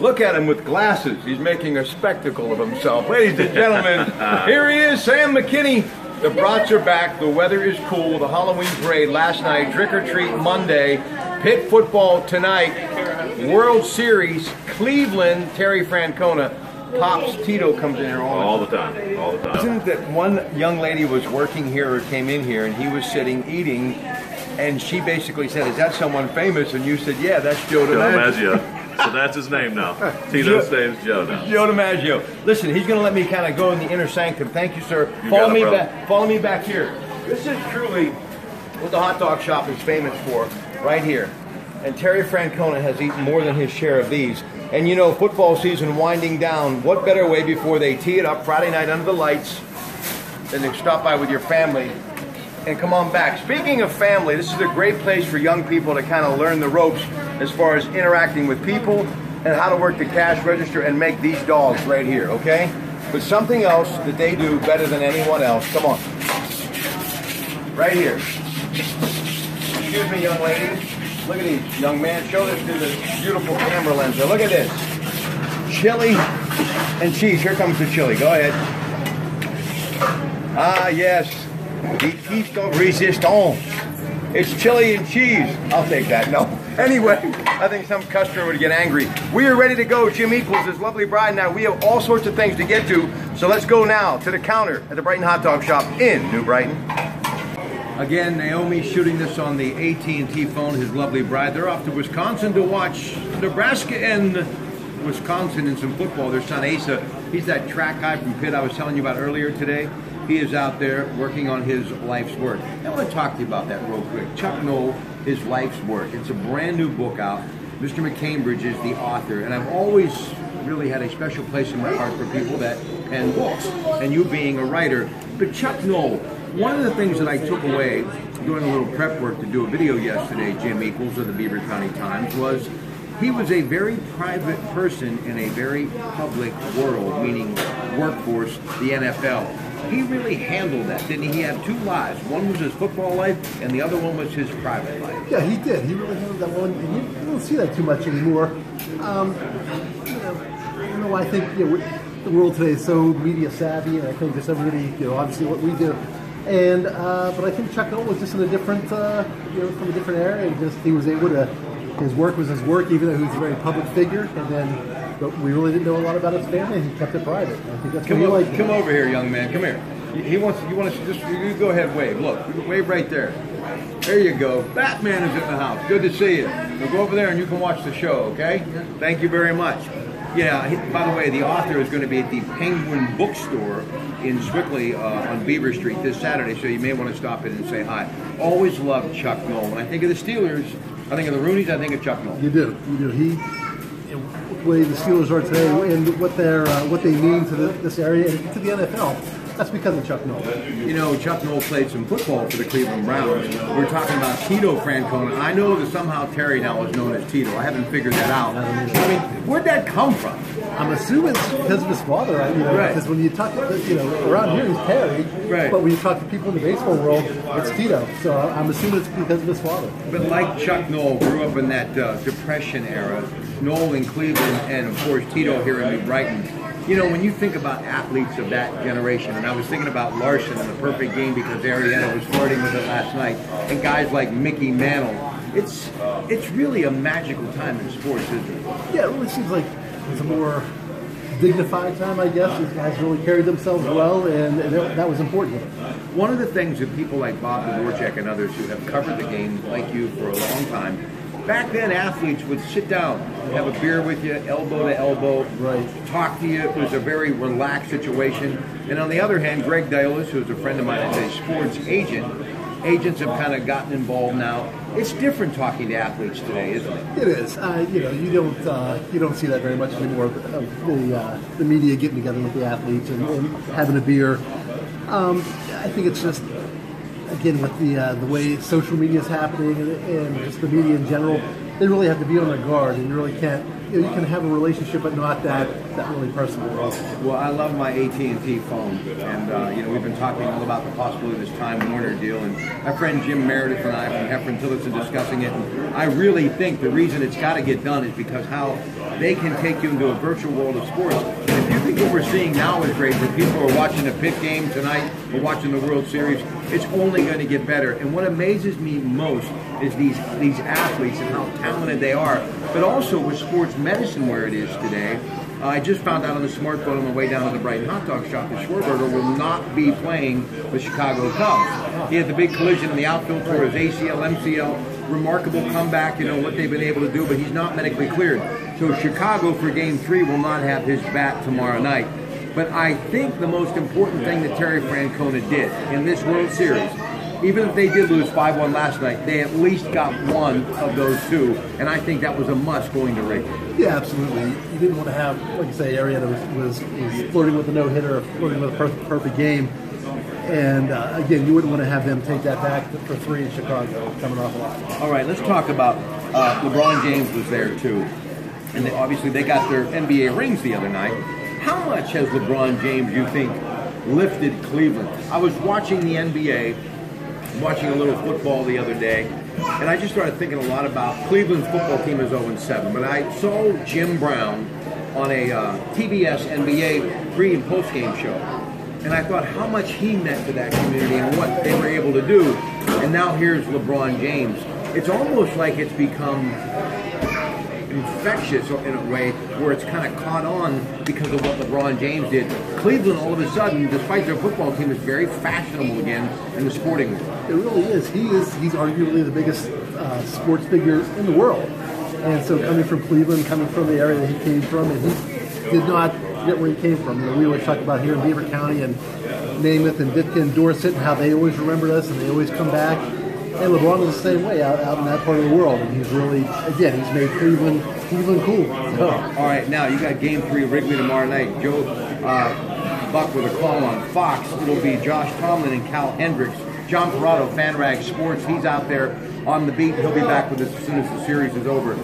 Look at him with glasses. He's making a spectacle of himself. Ladies and gentlemen, here he is, Sam McKinney. The brats are back. The weather is cool. The Halloween parade last night. Trick or treat Monday. Pitt football tonight. World Series. Cleveland. Terry Francona. Pops Tito comes in here all the time. All the time. Isn't it that one young lady was working here or came in here and he was sitting eating, and she basically said, "Is that someone famous?" And you said, "Yeah, that's Joe DiMaggio." So that's his name now. Tito's name's Joe now. Joe DiMaggio. Listen, he's going to let me kind of go in the inner sanctum. Thank you, sir. Follow me back here. This is truly what the hot dog shop is famous for, right here. And Terry Francona has eaten more than his share of these. And you know, football season winding down, what better way before they tee it up Friday night under the lights than to stop by with your family and come on back. Speaking of family, this is a great place for young people to kind of learn the ropes as far as interacting with people and how to work the cash register and make these dogs right here, okay? But something else that they do better than anyone else, come on. Right here. Excuse me, young lady. Look at these, young man. Show this to the beautiful camera lens. Now look at this. Chili and cheese. Here comes the chili. Go ahead. Ah, yes. The piece de resistance. It's chili and cheese. I'll take that. No. Anyway, I think some customer would get angry. We are ready to go. Jim Equals, his lovely bride. Now, we have all sorts of things to get to. So let's go now to the counter at the Brighton Hot Dog Shop in New Brighton. Again, Naomi shooting this on the AT&T phone, his lovely bride. They're off to Wisconsin to watch Nebraska and Wisconsin in some football. Their son Asa, he's that track guy from Pitt I was telling you about earlier today. He is out there working on his life's work. I want to talk to you about that real quick. Chuck Noll, his life's work. It's a brand new book out. Mr. McCambridge is the author, and I've always really had a special place in my heart for people that pen books, and you being a writer. But Chuck Noll, one of the things that I took away doing a little prep work to do a video yesterday, Jim Equals of the Beaver County Times, was he was a very private person in a very public world, meaning workforce, the NFL. He really handled that, didn't he? He had two lives. One was his football life, and the other one was his private life. Yeah, he did. He really handled that one. And you don't see that too much anymore. I don't know. I think the world today is so media savvy, and I think just everybody, obviously what we do. And but I think Chuck Noll was just in a different, from a different era, and just he was able to. His work was his work, even though he was a very public figure, and then. But we really didn't know a lot about his family, and he kept it private. I think that's come over here, young man. Come here. You want to just you go ahead, wave. Look, wave right there. There you go. Batman is in the house. Good to see you. We'll go over there and you can watch the show. Okay? Thank you very much. Yeah. By the way, the author is going to be at the Penguin Bookstore in Swickley on Beaver Street this Saturday, so you may want to stop in and say hi. Always loved Chuck Noll. When I think of the Steelers, I think of the Roonies. I think of Chuck Noll. You do. The way the Steelers are today and what they mean to this area and to the NFL, that's because of Chuck Noll. You know, Chuck Noll played some football for the Cleveland Browns. We're talking about Tito Francona. I know that somehow Terry now is known as Tito. I haven't figured that out. I mean, where'd that come from? I'm assuming it's because of his father. Right. Because when you talk, around here he's Terry. Right. But when you talk to people in the baseball world, it's Tito. So I'm assuming it's because of his father. But like Chuck Noll grew up in that Depression era, Noll in Cleveland, and of course Tito here in New Brighton. You know, when you think about athletes of that generation, and I was thinking about Larson in The Perfect Game because Arietta was flirting with it last night, and guys like Mickey Mantle, it's really a magical time in sports, isn't it? Yeah, it really seems like it's a more dignified time, I guess. These guys really carried themselves well, and that was important. One of the things that people like Bob Dvorak and others who have covered the game, like you, for a long time, back then athletes would sit down, have a beer with you, elbow to elbow, right, talk to you. It was a very relaxed situation. And on the other hand, Greg Diolis, who's a friend of mine, is a sports agent. Agents have kind of gotten involved now. It's different talking to athletes today, isn't it? It is. You don't see that very much anymore. The media getting together with the athletes and having a beer. I think it's just, again, with the way social media is happening and just the media in general, they really have to be on their guard, and you really can't. You can have a relationship, but not that really personal. Well, I love my AT&T phone, and we've been talking all about the possibility of this Time Warner deal, and my friend Jim Meredith and I from Heffron Tillotson discussing it. And I really think the reason it's got to get done is because how they can take you into a virtual world of sports. And if you think what we're seeing now is great, where people are watching the Pitt game tonight or watching the World Series, it's only going to get better. And what amazes me most is these athletes and how talented they are, but also with sports medicine where it is today. I just found out on the smartphone on the way down to the Brighton hot dog shop that Schwarberger will not be playing the Chicago Cubs. He had the big collision in the outfield for his ACL, MCL, remarkable comeback, what they've been able to do, but he's not medically cleared. So Chicago for Game 3 will not have his bat tomorrow night. But I think the most important thing that Terry Francona did in this World Series, even if they did lose 5-1 last night, they at least got one of those two, and I think that was a must going to Wrigley. Yeah, absolutely. You didn't want to have, like you say, Arrieta was flirting with a no-hitter, flirting with a perfect game, and again, you wouldn't want to have them take that back for 3 in Chicago, coming off a lot. All right, let's talk about LeBron James was there too, and obviously they got their NBA rings the other night. How much has LeBron James, you think, lifted Cleveland? I was watching the NBA, watching a little football the other day, and I just started thinking a lot about Cleveland's football team is 0-7, but I saw Jim Brown on a TBS NBA pre- and post-game show, and I thought how much he meant to that community and what they were able to do, and now here's LeBron James. It's almost like it's become infectious in a way where it's kind of caught on because of what LeBron James did. Cleveland, all of a sudden, despite their football team, is very fashionable again in the sporting world. It really is. He's arguably the biggest sports figure in the world. And so coming from Cleveland, coming from the area that he came from, and he did not get where he came from. We always talk about here in Beaver County and Namath and Ditka and Dorset and how they always remember us and they always come back. And LeBron is the same way out in that part of the world. And he's really, again, he's made Cleveland cool. So. All right, now you got Game 3 Wrigley tomorrow night. Joe Buck with a call on Fox. It'll be Josh Tomlin and Cal Hendricks. John Pratte, Bhds Sports, he's out there on the beat. He'll be back with us as soon as the series is over.